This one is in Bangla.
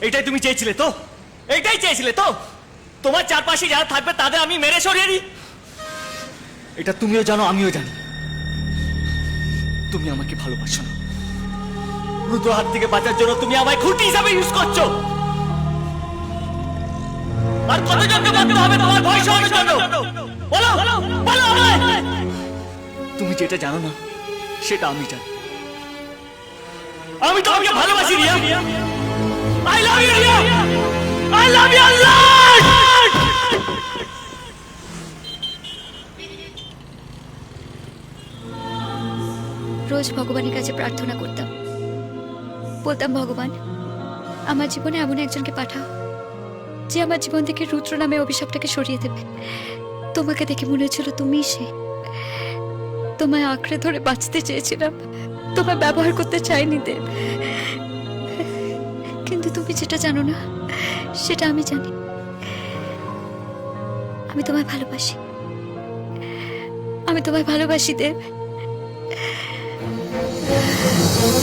এটাই তুমি চেয়েছিলে তো? এইটাই চেয়েছিলে তো? তোমার চারপাশে যারা থাকবে তাদের আমি মেরে সরিয়ে দিই? এটা তুমিও জানো, আমিও জানি। তুমি আমাকে ভালোবাসো না। রুদ্র হাত থেকে বাঁচার জন্য তুমি আমায় খুঁটি হিসাবে ইউজ করছো। আর কতজনকে বাঁধতে হবে তোমার ভয় সরানোর জন্য? বলো বলো বলো আমায়। তুমি যেটা জানো না সেটা আমি জানি। আমি তোমাকে ভালোবাসি Riya. I love you Riya. I love you Allah. রোজ ভগবানের কাছে প্রার্থনা করতাম, বলতাম ভগবান আমার জীবনে এমন একজনকে পাঠাও যে আমার জীবন থেকে রুদ্র নামে অভিশাপটাকে সরিয়ে দেবে। তোমাকে দেখে মনে হচ্ছিল তুমি সে। তোমায় আঁকড়ে ধরে বাঁচতে চেয়েছিলাম, তোমায় ব্যবহার করতে চাইনি দেব। কিন্তু তুমি যেটা জানো না সেটা আমি জানি। আমি তোমায় ভালোবাসি, আমি তোমায় ভালোবাসি দেব।